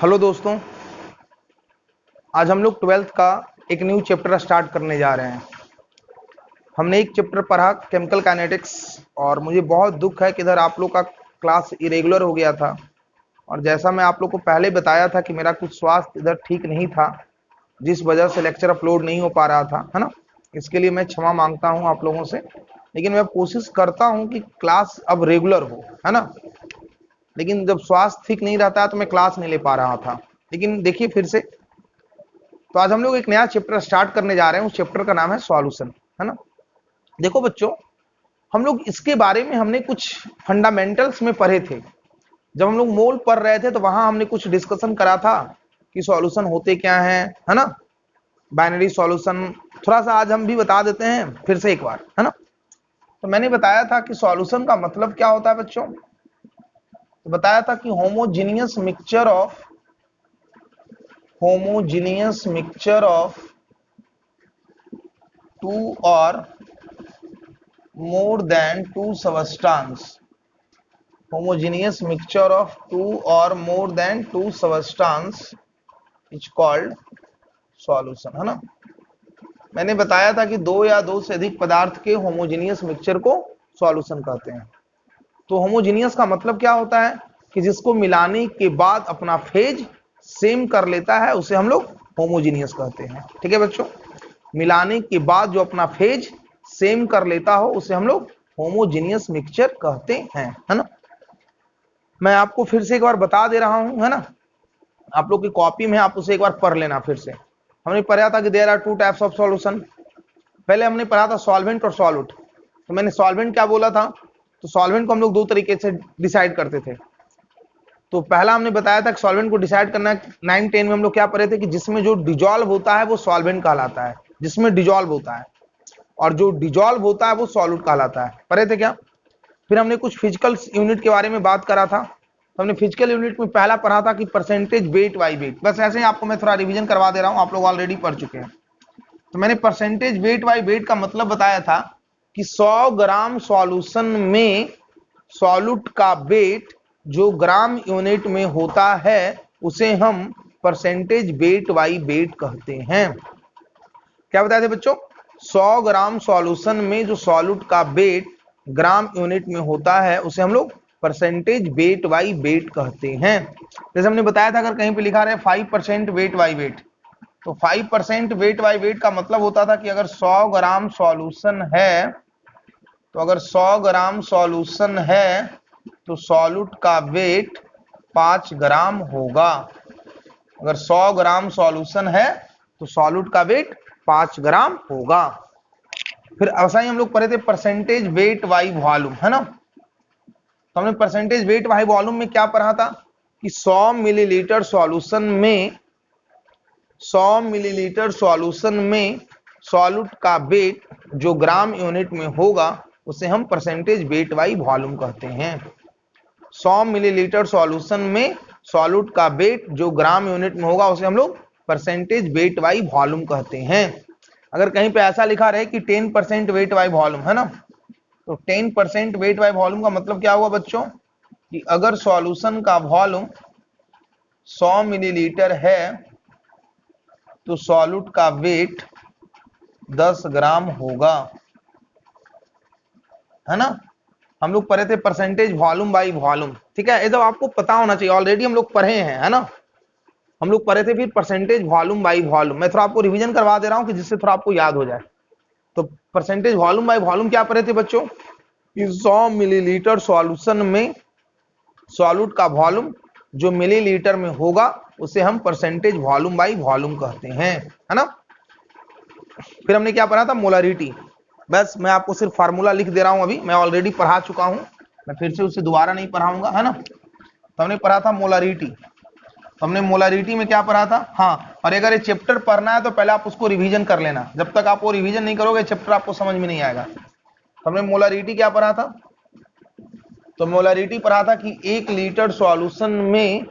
Hello दोस्तों, आज हम लोग 12th का एक न्यू चैप्टर स्टार्ट करने जा रहे हैं। हमने एक चैप्टर पढ़ा केमिकल काइनेटिक्स और मुझे बहुत दुख है कि इधर आप लोग का क्लास इरेगुलर हो गया था। और जैसा मैं आप लोग को पहले बताया था कि मेरा कुछ स्वास्थ्य इधर ठीक नहीं था, जिस वजह से लेक्चर अपलोड नहीं हो पा रहा था, है ना। इसके लिए मैं क्षमा मांगता हूं आप लोगों से, लेकिन मैं कोशिश करता हूं कि क्लास अब रेगुलर हो, है ना। लेकिन जब स्वास्थ्य ठीक नहीं रहता है तो मैं क्लास नहीं ले पा रहा था। लेकिन देखिए फिर से, तो आज हम लोग एक नया चैप्टर स्टार्ट करने जा रहे हैं। उस चैप्टर का नाम है सॉल्यूशन, है ना। देखो बच्चों, हम लोग इसके बारे में हमने कुछ फंडामेंटल्स में पढ़े थे। जब हम लोग मोल पढ़ रहे थे तो वहां हमने कुछ डिस्कशन करा था कि सॉल्यूशन होते क्या है ना। बाइनरी सॉल्यूशन थोड़ा सा आज हम भी बता देते हैं फिर से एक बार, है ना। तो मैंने बताया था कि सॉल्यूशन का मतलब क्या होता है बच्चों। तो बताया था कि होमोजीनियस मिक्सचर ऑफ टू और more than two substance, homogeneous mixture of two or more than two substance is called solution, है ना। मैंने बताया था कि दो या दो से अधिक पदार्थ के होमोजीनियस मिक्सचर को सॉल्यूशन कहते हैं। तो होमोजीनियस का मतलब क्या होता है कि जिसको मिलाने के बाद अपना फेज सेम कर लेता है उसे हम लोग होमोजीनियस कहते हैं। ठीक है बच्चों, मिलाने के बाद जो अपना फेज सेम कर लेता हो उसे हम लोग होमोजीनियस मिक्सचर कहते हैं, है ना। मैं आपको फिर से एक बार बता दे रहा हूं, है ना। आप लोग की कॉपी में आप उसे एक बार पढ़ लेना फिर से। हमने पढ़ा था कि there are two types of solution. पहले हमने पढ़ा था सॉल्वेंट और सॉल्यूट। तो मैंने सॉल्वेंट क्या बोला था, तो सॉल्वेंट को हम लोग दो तरीके से डिसाइड करते थे। तो पहला हमने बताया था कि सॉल्वेंट को डिसाइड करना 9-10 में हम लोग क्या पढ़े थे कि जिसमें जो डिजॉल्व होता है वो सॉल्वेंट कहलाता है, जिसमें डिजॉल्व होता है, और जो डिजॉल्व होता है वो सॉल्यूट कहलाता है। पढ़े थे क्या। फिर हमने कुछ फिजिकल यूनिट के बारे में बात करा था। हमने फिजिकल यूनिट में पहला पढ़ा था कि परसेंटेज वेट बाई वेट। बस ऐसे ही आपको मैं थोड़ा रिवीजन करवा दे रहा हूं, आप लोग ऑलरेडी पढ़ चुके हैं। तो मैंने परसेंटेज वेट बाई वेट का मतलब बताया था कि 100 ग्राम सॉल्यूशन में सॉल्यूट का वेट जो ग्राम यूनिट में होता है उसे हम परसेंटेज वेट बाई वेट कहते हैं। क्या बताए थे बच्चों, 100 ग्राम सॉल्यूशन में जो सॉल्यूट का वेट ग्राम यूनिट में होता है उसे हम लोग परसेंटेज वेट बाई वेट कहते हैं। जैसे हमने बताया था अगर कहीं पे लिखा रहे 5% वेट बाई वेट, तो 5% वेट बाई वेट का मतलब होता था कि अगर 100 ग्राम सॉल्यूशन है, तो अगर 100 ग्राम सॉल्यूशन है तो सॉल्यूट का वेट 5 ग्राम होगा। अगर 100 ग्राम सॉल्यूशन है तो सॉल्यूट का वेट 5 ग्राम होगा। फिर ऐसा ही हम लोग पढ़े थे परसेंटेज वेट बाई वॉल्यूम, है ना। तो हमने परसेंटेज वेट बाई वॉल्यूम में क्या पढ़ा था कि 100 मिलीलीटर सॉल्यूशन में सॉल्यूट का वेट जो ग्राम यूनिट में होगा उसे हम परसेंटेज वेट बाई वॉल्यूम कहते हैं। 100 मिलीलीटर सॉल्यूशन में सॉल्यूट का वेट जो ग्राम यूनिट में होगा उसे हम लोग परसेंटेज वेट बाई वॉल्यूम कहते हैं। अगर कहीं पे ऐसा लिखा रहे कि 10% वेट बाई वॉल्यूम, है ना, तो 10% वेट बाई वॉल्यूम का मतलब क्या हुआ बच्चों कि अगर सॉल्यूशन का वॉल्यूम 100 मिलीलीटर है तो सॉल्यूट का वेट 10 ग्राम होगा, है ना। हम लोग पढ़े थे परसेंटेज वॉल्यूम बाई वॉल्यूम। ठीक है, ये तो आपको पता होना चाहिए, ऑलरेडी हम लोग पढ़े हैं, है ना। हम लोग पढ़े थे फिर परसेंटेज वॉल्यूम बाई वॉल्यूम। मैं थोड़ा आपको रिवीजन करवा दे रहा हूं कि जिससे थोड़ा आपको याद हो जाए। तो परसेंटेज वॉल्यूम बाई वॉल्यूम क्या पढ़े थे बच्चों कि 100 मिलीलीटर सॉल्यूशन में सॉल्यूट का वॉल्यूम जो मिलीलीटर में होगा उसे हम परसेंटेज वॉल्यूम बाई वॉल्यूम कहते हैं, है ना। फिर हमने क्या पढ़ा था, मोलरिटी। बस मैं आपको सिर्फ फार्मूला लिख दे रहा हूं, अभी मैं ऑलरेडी पढ़ा चुका हूं, मैं फिर से उसे दोबारा नहीं पढ़ाऊंगा, है ना। तो हमने पढ़ा था मोलरिटी। तो हमने मोलरिटी में क्या पढ़ा था, हाँ, और अगर ये चैप्टर पढ़ना है तो पहले आप उसको रिवीजन कर लेना। जब तक आप वो रिवीजन नहीं करोगे चैप्टर आपको समझ में नहीं आएगा। तो हमने मोलरिटी क्या पढ़ा था, तो मोलरिटी पढ़ा था कि 1 लीटर सॉल्यूशन में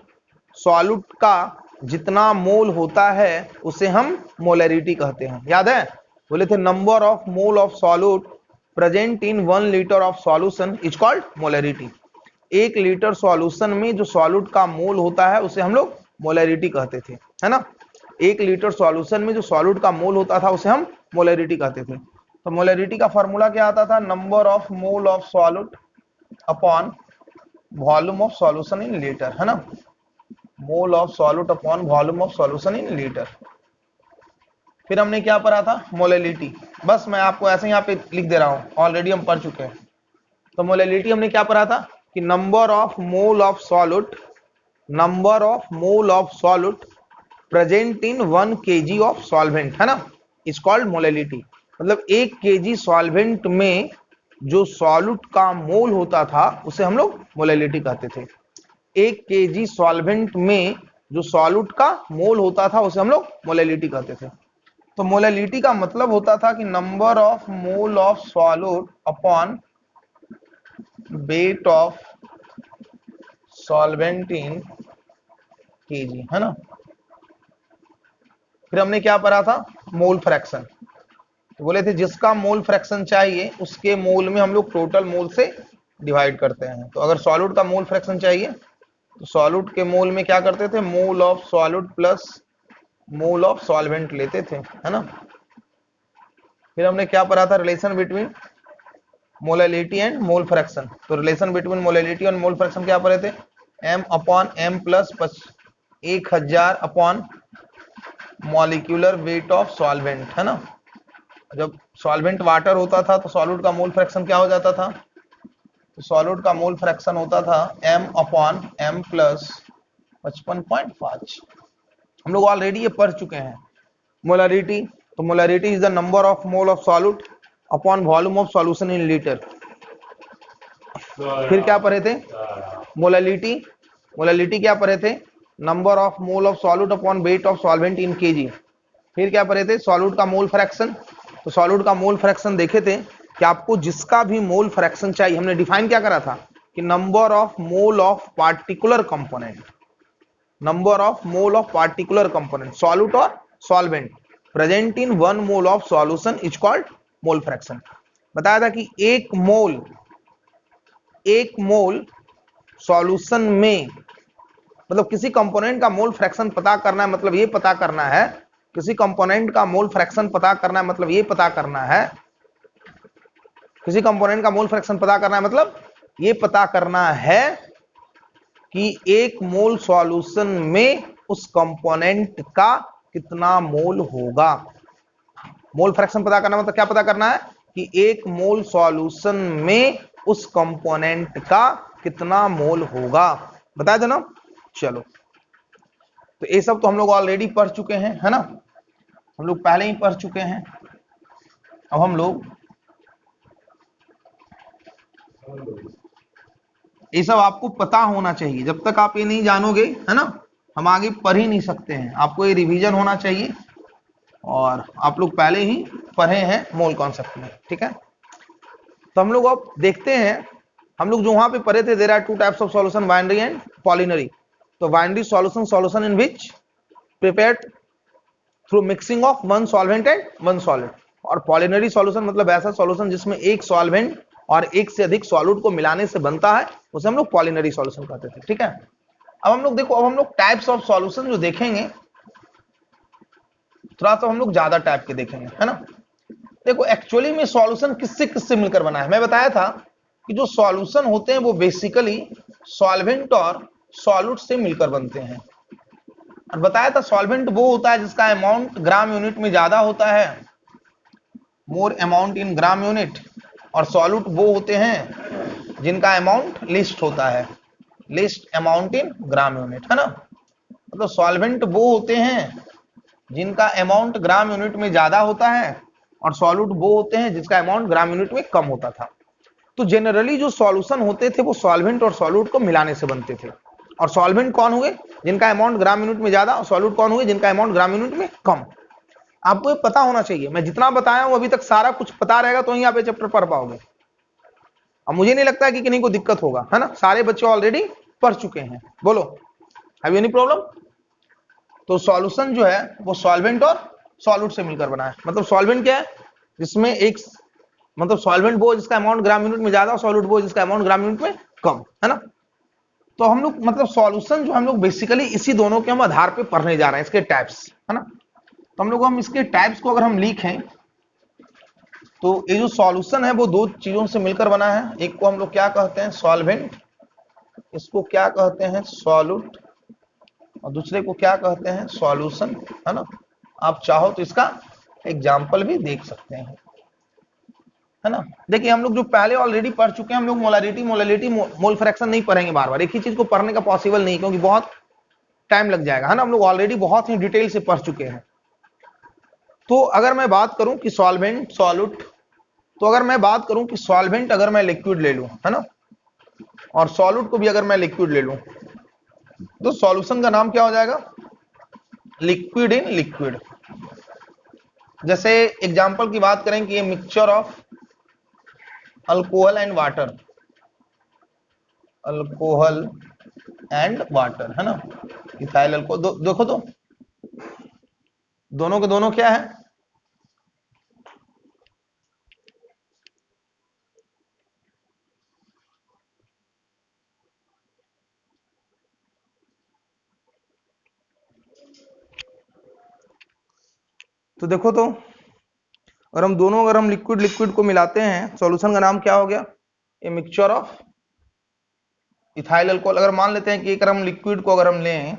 सॉल्यूट का जितना मोल होता है उसे हम मोलरिटी कहते हैं। याद है, बोले थे number of mole of solute present in 1 litre of solution is called molarity. 1 litre solution में जो सॉल्यूट का मोल होता है उसे हम लोग मोलैरिटी कहते थे, है ना। 1 लीटर सॉल्यूशन में जो सॉल्यूट का मोल होता था उसे हम मोलैरिटी कहते थे। तो मोलैरिटी का फॉर्मूला क्या आता था, number of mole of solute upon volume of solution in litre, है ना, mole of solute upon volume of solution in litre. फिर हमने क्या पढ़ा था, मोलैलिटी। बस मैं आपको ऐसे ही यहाँ पे लिख दे रहा हूँ, ऑलरेडी हम पढ़ चुके हैं। तो मोलैलिटी हमने क्या पढ़ा था कि number of mole of solute, number of mole of solute present in 1 kg of solvent, है ना, इज कॉल्ड मोलैलिटी। मतलब 1 kg सॉल्वेंट में जो सॉल्यूट का मोल होता था उसे हम लोग मोलैलिटी कहते थे। 1 kg सॉल्वेंट में जो सॉल्यूट का मोल होता था उसे हम लोग मोलैलिटी कहते थे। तो मोलैलिटी का मतलब होता था कि number of mole of solute upon weight of solvent in KG, है ना। फिर हमने क्या पढ़ा था, मोल फ्रैक्शन। तो बोले थे जिसका मोल फ्रैक्शन चाहिए उसके मोल में हम लोग टोटल मोल से डिवाइड करते हैं। तो अगर सॉल्यूट का मोल फ्रैक्शन चाहिए तो सॉल्यूट के मोल में क्या करते थे, mole of solute plus mole of solvent लेते थे, है ना। फिर हमने क्या पढ़ा था, relation between molality and mole fraction. तो रिलेशन बिटवीन मोलैलिटी और मोल फ्रैक्शन क्या पढ़े थे, m upon m plus 1000 upon molecular weight of solvent, है ना। जब सॉल्वेंट वाटर होता था तो सॉल्यूट का मोल फ्रैक्शन क्या हो जाता था, तो सॉल्यूट का मोल फ्रैक्शन होता था m अपॉन m प्लस 55.5। हम लोग ऑलरेडी ये पढ़ चुके हैं मोलैरिटी। तो molarity is the number of mole of solute upon volume of solution in litre. फिर क्या पढ़े थे, मोलैलिटी, मोलैलिटी क्या पढ़े थे, number of mole of solute upon weight of solvent in KG. फिर क्या पढ़े थे, सॉल्यूट का मोल फ्रैक्शन। तो सॉल्यूट का मोल फ्रैक्शन देखे थे कि आपको जिसका भी मोल फ्रैक्शन चाहिए, हमने डिफाइन क्या करा था कि number of mole of particular component, number of mole of particular component solute और solvent present in 1 mole of solution is called mole fraction. बताया था कि एक मोल सॉल्यूशन में, मतलब किसी कंपोनेंट का मोल फ्रैक्शन पता करना है, मतलब ये पता करना है, किसी कंपोनेंट का मोल फ्रैक्शन पता करना है मतलब ये पता करना है, किसी कंपोनेंट का मोल फ्रैक्शन पता करना है मतलब ये पता करना है कि एक मोल सॉल्यूशन में उस कंपोनेंट का कितना मोल होगा। मोल फ्रैक्शन पता करना मतलब क्या पता करना है कि एक मोल सॉल्यूशन में उस कंपोनेंट का कितना मोल होगा, बता दो ना। चलो, तो ये सब तो हम लोग ऑलरेडी पढ़ चुके हैं, है ना, हम लोग पहले ही पढ़ चुके हैं। अब हम लोग ये सब आपको पता होना चाहिए, जब तक आप ये नहीं जानोगे, है ना, हम आगे पढ़ ही नहीं सकते हैं। आपको ये रिवीजन होना चाहिए और आप लोग पहले ही पढ़े हैं मोल कॉन्सेप्ट में, ठीक है। तो हम लोग अब देखते हैं, हम लोग जो वहां पे पढ़े थे, there are 2 types of solution, binary and polynary. तो binary solution, solution in which prepared through mixing of 1 solvent and 1 solid. और पॉलिनरी सॉल्यूशन मतलब ऐसा सॉल्यूशन जिसमें एक सॉल्वेंट और एक से अधिक सॉल्यूट को मिलाने से बनता है, उसे हम लोग पॉलिनरी सॉल्यूशन कहते थे, ठीक है। अब हम लोग देखो, अब हम लोग टाइप्स ऑफ सॉल्यूशन जो देखेंगे, थोड़ा सा हम लोग ज्यादा टाइप के देखेंगे, है ना। देखो एक्चुअली में सॉल्यूशन किससे किससे मिलकर बना है, मैं बताया था कि जो सॉल्यूशन होते हैं वो बेसिकली सॉल्वेंट और सॉल्यूट से मिलकर बनते हैं। और बताया था सॉल्वेंट वो होता है जिसका अमाउंट ग्राम यूनिट में ज्यादा होता है, more amount in gram unit, और सॉल्यूट वो होते हैं जिनका अमाउंट लिस्ट होता है, list amount in gram unit, है ना। मतलब सॉल्वेंट वो होते हैं जिनका अमाउंट ग्राम यूनिट में ज्यादा होता है और सॉल्यूट वो होते हैं जिसका अमाउंट ग्राम यूनिट में कम होता था। तो जनरली जो सॉल्यूशन होते थे वो सॉल्वेंट और सॉल्यूट को मिलाने से बनते थे। और सॉल्वेंट कौन हुए, जिनका अमाउंट ग्राम यूनिट में ज्यादा, और सॉल्यूट कौन हुए, जिनका अमाउंट ग्राम यूनिट में कम। आपको ये पता होना चाहिए, मैं जितना बताया हूं अभी तक सारा कुछ पता रहेगा तो ही आप ये चैप्टर पढ़ पाओगे। अब मुझे नहीं लगता कि किन्हीं को दिक्कत होगा, है ना, सारे बच्चे ऑलरेडी पढ़ चुके हैं। बोलो, हैव एनी प्रॉब्लम। तो सॉल्यूशन जो है वो सॉल्वेंट और सॉल्यूट से मिलकर बना है। मतलब सॉल्वेंट क्या है, जिसमें एक, मतलब सॉल्वेंट वो जिसका अमाउंट ग्राम यूनिट में ज्यादा, और सॉल्यूट वो जिसका अमाउंट ग्राम यूनिट में कम, है ना। तो हम लोग मतलब सॉल्यूशन जो हम लोग बेसिकली इसी दोनों के हम आधार पे पढ़ने जा रहे हैं, इसके टाइप्स, है ना। तो हम इसके टाइप्स को अगर हम लिखें तो ये जो सॉल्यूशन है वो दो चीजों से मिलकर बना है। एक को हम लोग क्या कहते हैं, सॉल्वेंट, इसको क्या कहते हैं, सॉल्यूट, और दूसरे को क्या कहते हैं, सॉल्यूशन, है ना। आप चाहो तो इसका एग्जाम्पल भी देख सकते हैं, है ना। देखिए हम लोग जो पहले ऑलरेडी पढ़ चुके हैं, हम लोग मोलालिटी मोल फ्रैक्शन नहीं पढ़ेंगे बार बार, एक ही चीज को पढ़ने का पॉसिबल नहीं, क्योंकि बहुत टाइम लग जाएगा, है ना। हम लोग ऑलरेडी बहुत ही डिटेल से पढ़ चुके हैं। तो अगर मैं बात करूं कि सॉल्वेंट, सॉल्यूट, तो अगर मैं बात करूं कि सॉल्वेंट अगर मैं लिक्विड ले लूं, है ना, और सॉल्यूट को भी अगर मैं लिक्विड ले लूं, तो सॉल्यूशन का नाम क्या हो जाएगा, लिक्विड इन लिक्विड। जैसे एग्जांपल की बात करें कि ये mixture of alcohol and water, alcohol and water, है ना, इथाइल अल्कोहल, देखो तो दोनों के दोनों क्या है, तो देखो तो और हम दोनों अगर हम लिक्विड लिक्विड को मिलाते हैं, सॉल्यूशन का नाम क्या हो गया, a mixture of ethyl alcohol. अगर मान लेते हैं कि अगर हम लिक्विड को अगर हम लें,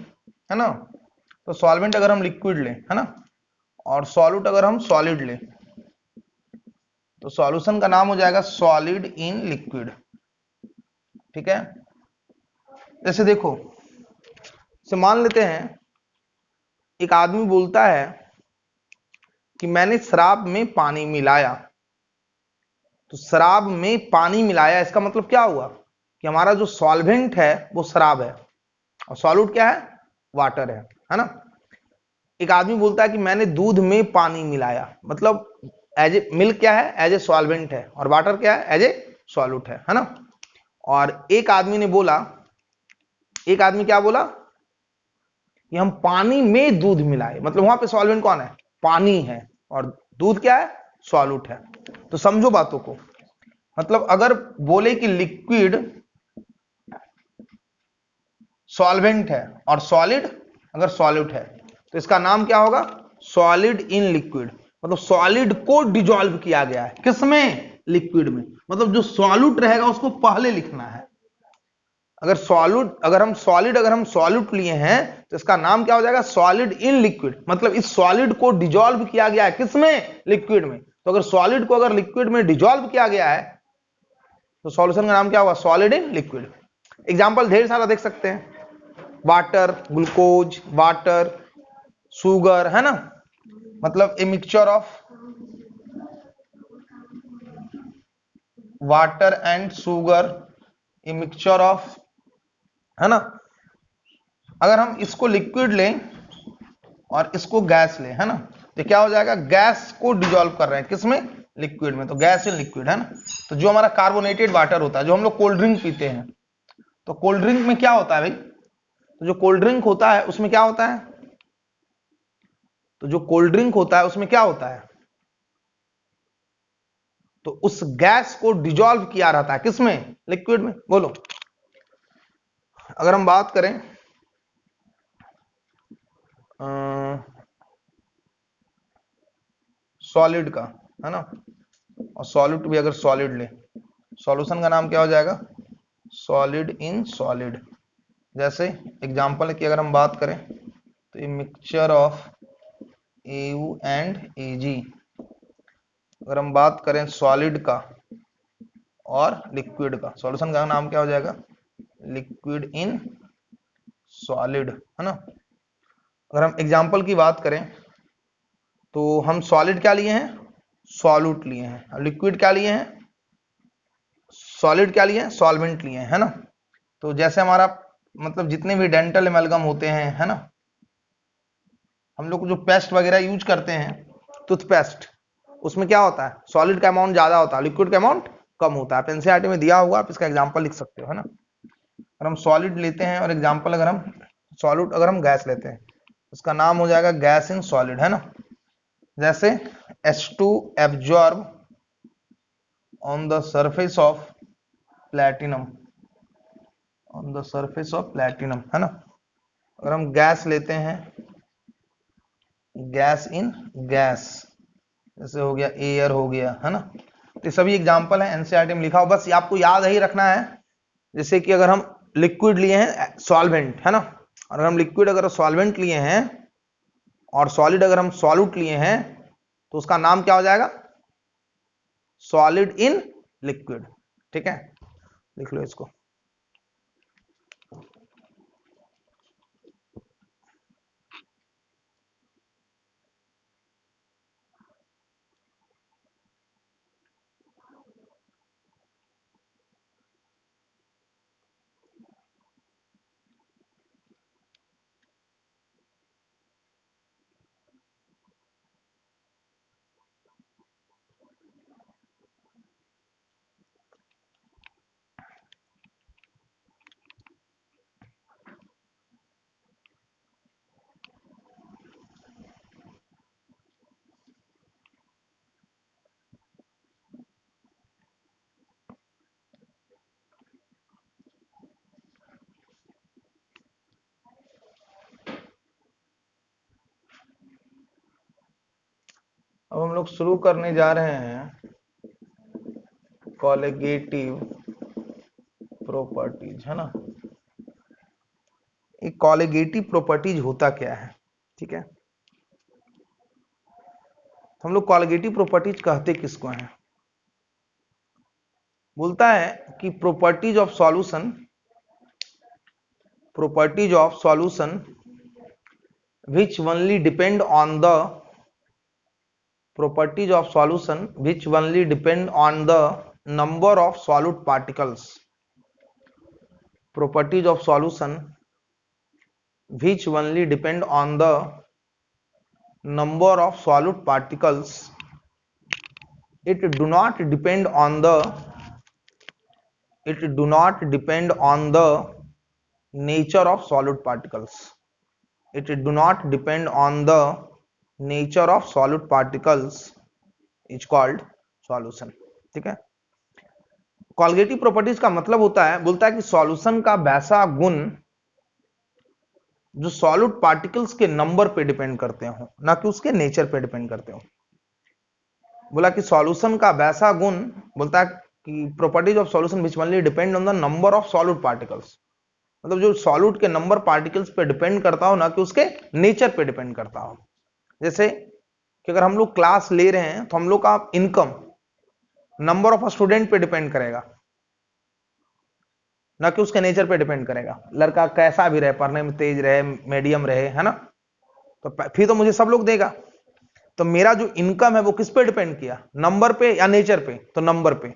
है ना, तो सॉल्वेंट अगर हम लिक्विड लें, है ना, और सॉल्यूट अगर हम सॉलिड लें, तो सॉल्यूशन का नाम हो जाएगा सॉलिड इन लिक्विड। ठीक है। जैसे देखो, से मान लेते हैं एक आदमी बोलता है कि मैंने शराब में पानी मिलाया, तो शराब में पानी मिलाया, इसका मतलब क्या हुआ कि हमारा जो सॉल्वेंट है वो शराब है, और सॉल्यूट क्या है, वाटर है ना। एक आदमी बोलता है कि मैंने दूध में पानी मिलाया, मतलब एज ए मिल्क क्या है, एज ए सॉल्वेंट है, और वाटर क्या है, एज ए सॉल्यूट है ना। और एक आदमी ने बोला, एक आदमी क्या बोला कि हम पानी में दूध मिलाए, मतलब वहां पे सॉल्वेंट कौन है, पानी है, और दूध क्या है, सॉल्यूट है। तो समझो बातों को, मतलब अगर बोले कि लिक्विड सॉल्वेंट है और सॉलिड अगर सॉल्यूट है, तो इसका नाम क्या होगा, सॉलिड इन लिक्विड। मतलब सॉलिड को डिजॉल्व किया गया है, किसमें, लिक्विड में। मतलब जो सॉल्यूट रहेगा उसको पहले लिखना है। अगर सॉल्यूट अगर हम सॉल्यूट लिए हैं, तो इसका नाम क्या हो जाएगा, सॉलिड इन लिक्विड। मतलब इस सॉलिड को डिजॉल्व किया गया है, किसमें, लिक्विड में। तो अगर सॉलिड को अगर लिक्विड में डिजॉल्व किया गया है, तो सॉल्यूशन का नाम क्या होगा, सॉलिड इन लिक्विड। एग्जाम्पल ढेर सारा देख सकते हैं, वाटर, ग्लूकोज, वाटर, शुगर, है ना। मतलब a mixture of water and sugar, a mixture of, है ना। अगर हम इसको लिक्विड लें और इसको गैस लें, है ना, तो क्या हो जाएगा, गैस को डिजोल्व कर रहे हैं, किसमें, लिक्विड में। तो गैस इन लिक्विड, है ना। तो जो हमारा कार्बोनेटेड वाटर होता है, जो हम लोग कोल्ड ड्रिंक पीते हैं, तो कोल्ड ड्रिंक में क्या होता है भाई, तो जो कोल्ड ड्रिंक होता है उसमें क्या होता है, तो जो कोल्ड ड्रिंक होता है उसमें क्या होता है, तो उस गैस को डिजोल्व किया रहता है, किसमें, लिक्विड में। बोलो, अगर हम बात करें सॉलिड का, है ना, और सॉलिड भी अगर सॉलिड ले, सॉल्यूशन का नाम क्या हो जाएगा, सॉलिड इन सॉलिड। जैसे एग्जांपल की अगर हम बात करें, तो ये mixture of AU and AG। अगर हम बात करें सॉलिड का और लिक्विड का, सॉल्यूशन का नाम क्या हो जाएगा, लिक्विड इन सॉलिड, है ना। अगर हम एग्जांपल की बात करें, तो हम सॉलिड क्या लिए हैं, सॉल्यूट लिए हैं, और लिक्विड क्या लिए हैं, सॉलिड क्या लिए हैं, सॉल्वेंट लिए हैं, है ना। तो जैसे हमारा मतलब जितने भी डेंटल एमेलगम होते हैं, है ना, हम लोग जो पेस्ट वगैरह यूज करते हैं, टूथपेस्ट, उसमें क्या होता है, सॉलिड का अमाउंट ज्यादा होता है, लिक्विड का अमाउंट कम होता है। एनसीईआरटी में दिया हुआ, आप इसका एग्जांपल लिख सकते हो, है ना। अगर हम सॉलिड लेते हैं और एग्जांपल अगर हम सॉल्यूट अगर हम गैस लेते हैं, उसका नाम हो जाएगा गैस इन सॉलिड, है ना। जैसे H2 absorb on the surface of platinum, on the surface of platinum, है ना। अगर हम गैस लेते हैं, गैस इन गैस, जैसे हो गया एयर, हो गया, है ना। तो सभी एग्जांपल है, एनसीईआरटी में लिखा हो, बस आपको याद ही रखना है। जैसे कि अगर हम लिक्विड लिए हैं सॉल्वेंट, है ना, और अगर हम लिक्विड अगर सॉल्वेंट लिए हैं और सॉलिड अगर हम सॉल्यूट लिए हैं तो उसका नाम क्या हो जाएगा, सॉलिड इन लिक्विड। ठीक है, लिख लो इसको। अब हम लोग शुरू करने जा रहे हैं कॉलिगेटिव प्रॉपर्टीज, है ना। एक कॉलिगेटिव प्रॉपर्टीज होता क्या है, ठीक है। तो हम लोग कॉलिगेटिव प्रॉपर्टीज कहते किसको हैं, बोलता है कि properties of solution, properties of solution which only depend on the properties of solution which only depend on the number of solute particles, properties of solution which only depend on the number of solute particles, it do not depend on the nature of solute particles, it do not depend on the nature of solute particles is called solution। ठीक है, colligative properties का मतलब होता है, बोलता है कि solution का वैसा गुण जो सॉल्यूट पार्टिकल्स के नंबर पे डिपेंड करते हो, ना कि उसके नेचर पे डिपेंड करते हो। बोला कि सॉल्यूशन का वैसा गुण, बोलता है कि properties of solution which only depend on the number of solute particles, मतलब जो सॉल्यूट के नंबर पार्टिकल्स पे डिपेंड करता हो, ना कि उसके नेचर पे डिपेंड करता हो। जैसे कि अगर हम लोग क्लास ले रहे हैं तो हम लोग का इनकम नंबर ऑफ स्टूडेंट पे डिपेंड करेगा, ना कि उसके नेचर पे डिपेंड करेगा। लड़का कैसा भी रहे, पढ़ने में तेज रहे, मीडियम रहे, है ना, तो फिर तो मुझे सब लोग देगा। तो मेरा जो इनकम है वो किस पे डिपेंड किया, नंबर पे या नेचर पे, तो नंबर पे।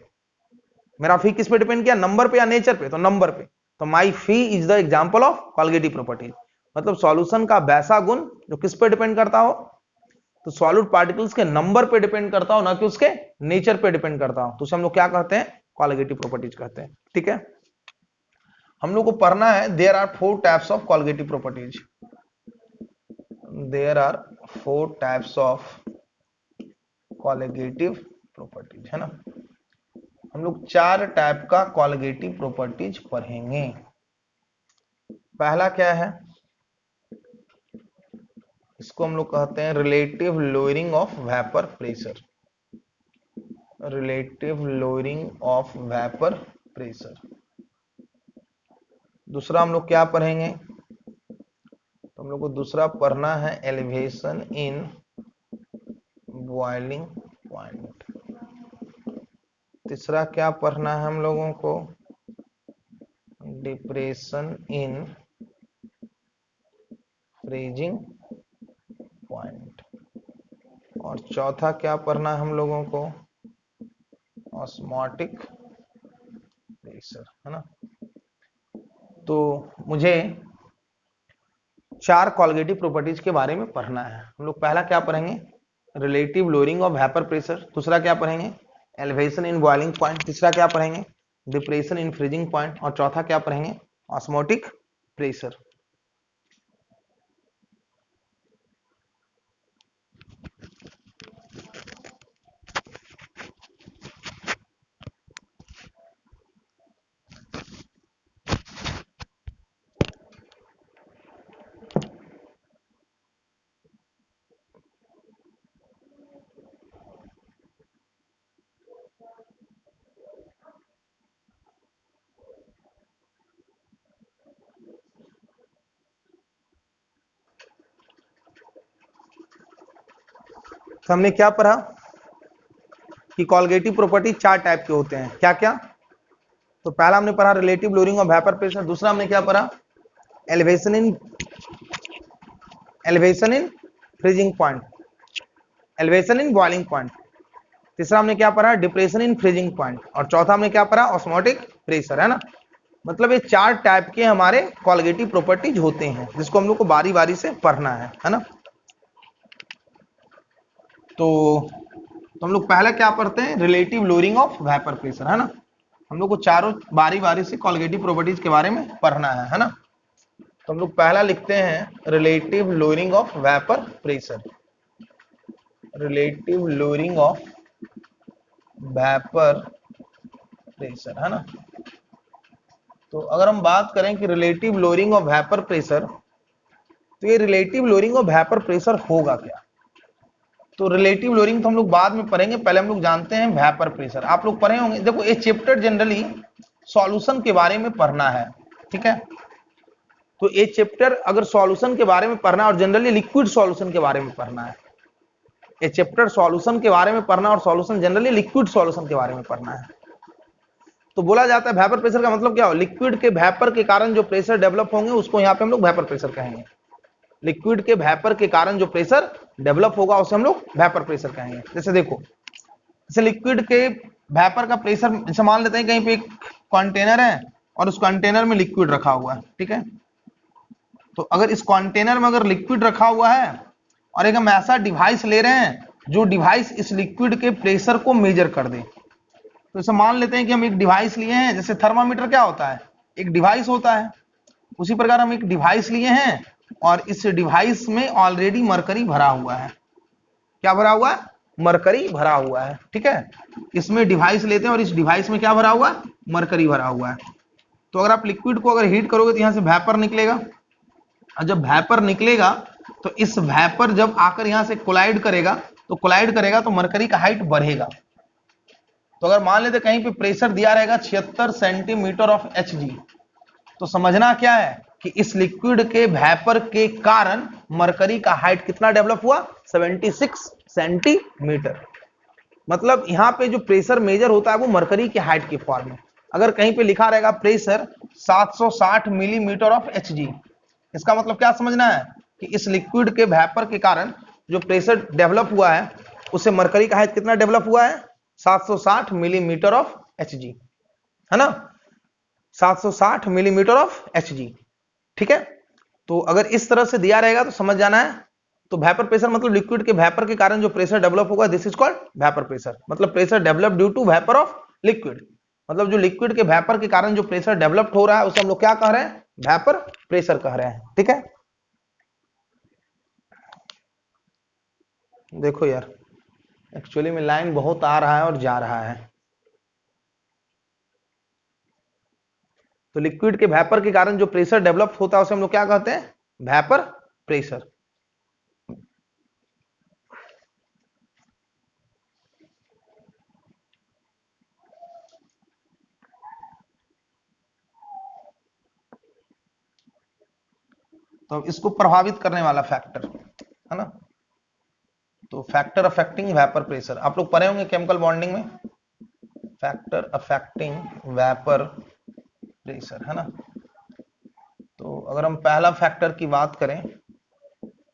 मेरा फी किस पे डिपेंड किया, नंबर पे या नेचर पे, तो नंबर पे। तो my fee is the example of colligative property, मतलब सॉल्यूशन का वैसा गुण जो किस पे डिपेंड करता हो, तो सॉल्यूट पार्टिकल्स के नंबर पे डिपेंड करता हो, ना कि उसके नेचर पे डिपेंड करता हो, तो उसे हम लोग क्या कहते हैं, कॉलिगेटिव प्रॉपर्टीज कहते हैं। ठीक है, हम लोग को पढ़ना है there are 4 types of colligative properties, there are 4 types of colligative properties, है ना। हम लोग 4 टाइप का कॉलिगेटिव प्रॉपर्टीज पढ़ेंगे। पहला क्या है, इसको हम लोग कहते हैं relative lowering of vapour pressure, relative lowering of vapour pressure. दूसरा हम लोग क्या पढ़ेंगे, तो हम लोग को दूसरा पढ़ना है एलिवेशन इन बॉइलिंग पॉइंट। तीसरा क्या पढ़ना है हम लोगों को, डिप्रेशन इन फ्रीजिंग पॉइंट। और चौथा क्या पढ़ना है हम लोगों को, ऑस्मोटिक प्रेशर, है ना। तो मुझे 4 कॉलिगेटिव प्रॉपर्टीज के बारे में पढ़ना है। हम लोग पहला क्या पढ़ेंगे, relative lowering of vapour pressure. दूसरा क्या पढ़ेंगे, एलिवेशन इन बॉइलिंग पॉइंट। तीसरा क्या पढ़ेंगे, डिप्रेशन इन फ्रीजिंग पॉइंट। और चौथा क्या पढ़ेंगे, ऑस्मोटिक प्रेशर। तो हमने क्या पढ़ा कि कॉलगेटिव प्रॉपर्टी 4 टाइप के होते हैं। क्या क्या? तो पहला हमने पढ़ा relative lowering of vapour pressure. दूसरा हमने क्या पढ़ा? Elevation in freezing point, elevation in boiling point. तीसरा हमने क्या पढ़ा? Depression in freezing point. और चौथा हमने क्या पढ़ा? ऑस्मोटिक प्रेशर, है ना। मतलब ये 4 टाइप के हमारे कॉलगेटिव प्रॉपर्टीज होते हैं जिसको हम लोग को बारी बारी से पढ़ना है ना। तो हम लोग पहला क्या पढ़ते हैं? Relative lowering of vapour pressure, है ना। हम लोग को चारों बारी बारी से कॉलगेटिव प्रॉपर्टीज के बारे में पढ़ना है ना। तो हम लोग पहला लिखते हैं relative lowering of vapour pressure, relative lowering of vapour pressure, है ना। तो अगर हम बात करें कि relative lowering of vapour pressure, तो ये relative lowering of vapour pressure होगा क्या? तो रिलेटिव लोअरिंग तो हम लोग बाद में पढ़ेंगे, पहले हम लोग जानते हैं वेपर प्रेशर। आप लोग पढ़े होंगे, देखो ये चैप्टर जनरली सॉल्यूशन के बारे में पढ़ना है, ठीक है। तो ये चैप्टर अगर सॉल्यूशन के बारे में पढ़ना और जनरली लिक्विड सॉल्यूशन के बारे में पढ़ना है, ये चैप्टर सॉल्यूशन के बारे में पढ़ना और सॉल्यूशन जनरली लिक्विड सॉल्यूशन के बारे में पढ़ना है। तो बोला जाता है वेपर प्रेशर का मतलब क्या हो? लिक्विड के वेपर के कारण जो प्रेशर डेवलप होंगे उसको यहाँ पे हम लोग वेपर प्रेशर कहेंगे। लिक्विड के वेपर के कारण जो प्रेशर डेवलप होगा उसे हम लोग वेपर प्रेशर कहेंगे। जैसे देखो, जैसे लिक्विड के वेपर का प्रेशर, जैसे मान लेते हैं कहीं पे एक कंटेनर है और उस कंटेनर में लिक्विड रखा हुआ है, ठीक है। तो अगर इस कंटेनर में अगर लिक्विड रखा हुआ है और एक हम ऐसा डिवाइस ले रहे हैं जो डिवाइस इस लिक्विड के प्रेशर को मेजर कर दे, तो जैसे मान लेते हैं कि हम एक डिवाइस लिए हैं, जैसे थर्मामीटर क्या होता है? एक डिवाइस होता है। उसी प्रकार हम एक डिवाइस लिए हैं और इस डिवाइस में ऑलरेडी मरकरी भरा हुआ है। क्या भरा हुआ है? मरकरी भरा हुआ है, ठीक है। इसमें डिवाइस लेते हैं और इस डिवाइस में क्या भरा हुआ है? मरकरी भरा हुआ है। तो अगर आप लिक्विड को अगर हीट करोगे तो यहां से वेपर निकलेगा, और जब वेपर निकलेगा तो इस वेपर जब आकर यहां से कोलाइड करेगा तो मरकरी का हाइट बढ़ेगा। तो अगर मान लेते कहीं पे प्रेशर दिया रहेगा 76 सेंटीमीटर ऑफ Hg, तो समझना क्या है कि इस लिक्विड के वेपर के कारण मरकरी का हाइट कितना डेवलप हुआ? 76 सेंटीमीटर। मतलब यहां पे जो प्रेशर मेजर होता है वो मरकरी के हाइट की फॉर्म में। अगर कहीं पे लिखा रहेगा प्रेशर 760 मिलीमीटर ऑफ Hg, इसका मतलब क्या समझना है कि इस लिक्विड के वेपर के कारण जो प्रेशर डेवलप हुआ है उससे मरकरी का हाइट कितना डेवलप हुआ है? 760 मिलीमीटर ऑफ Hg, है ना। 760 मिलीमीटर ऑफ Hg, ठीक है। तो अगर इस तरह से दिया रहेगा तो समझ जाना है। तो वेपर प्रेशर मतलब लिक्विड के वेपर के कारण जो प्रेशर डेवलप होगा, this is called vapour pressure. मतलब pressure develop due to vapour of liquid, मतलब जो लिक्विड के वेपर के कारण जो प्रेशर डेवलप हो रहा है उसे हम लोग क्या कह रहे हैं? वेपर प्रेशर कह रहे हैं, ठीक है। देखो यार, एक्चुअली में लाइन बहुत आ रहा है और जा रहा है। तो लिक्विड के वेपर के कारण जो प्रेशर डेवलप होता है उसे हम लोग क्या कहते हैं? Vapour pressure. तो इसको प्रभावित करने वाला फैक्टर, है ना। तो फैक्टर अफेक्टिंग वेपर प्रेशर आप लोग पढ़े होंगे केमिकल बॉन्डिंग में, फैक्टर अफेक्टिंग वेपर प्रेशर, है ना। तो अगर हम पहला फैक्टर की बात करें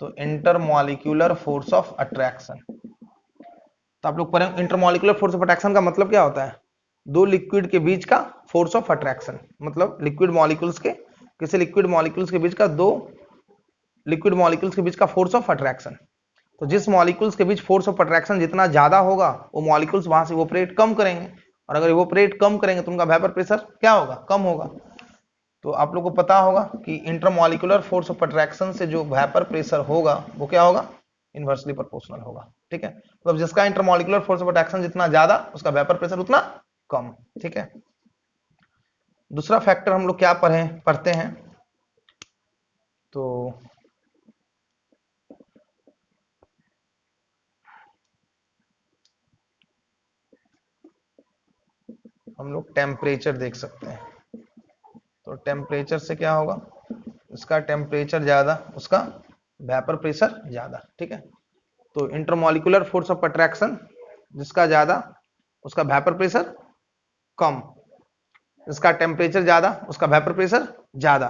तो इंटरमॉलिक्यूलर फोर्स ऑफ अट्रैक्शन। तो आप लोग पढ़े, इंटरमॉलिक्यूलर फोर्स ऑफ अट्रैक्शन का मतलब क्या होता है? दो लिक्विड के बीच का फोर्स ऑफ अट्रैक्शन, मतलब लिक्विड मॉलिक्यूल्स के, किसी लिक्विड मॉलिक्यूल्स के बीच का, दो लिक्विड मॉलिक्यूल्स के बीच का फोर्स ऑफ अट्रैक्शन। तो जिस मॉलिक्यूल्स के बीच फोर्स ऑफ अट्रैक्शन जितना ज्यादा होगा वो मॉलिक्यूल्स वहां से इवोपरेट कम करेंगे, और अगर इवोपरेट कम करेंगे तो उनका वेपर प्रेशर क्या होगा? कम होगा। तो आप लोग को पता होगा कि इंटरमॉलिक्यूलर फोर्स ऑफ अट्रैक्शन से जो वेपर प्रेशर होगा वो क्या होगा? इनवर्सली प्रोपोर्शनल होगा, ठीक है। मतलब जिसका इंटरमॉलिक्यूलर फोर्स ऑफ अट्रैक्शन जितना ज्यादा उसका वेपर प्रेशर उतना कम, ठीक है। दूसरा फैक्टर हम लोग क्या पढ़ते हैं? तो हम लोग टेम्परेचर देख सकते हैं। तो टेम्परेचर से क्या होगा? इसका टेम्परेचर ज्यादा उसका वेपर प्रेशर ज्यादा, ठीक है। तो इंटरमॉलिक्यूलर फोर्स ऑफ अट्रैक्शन जिसका ज्यादा उसका वेपर प्रेशर कम, जिसका टेम्परेचर ज्यादा उसका वेपर प्रेशर ज्यादा।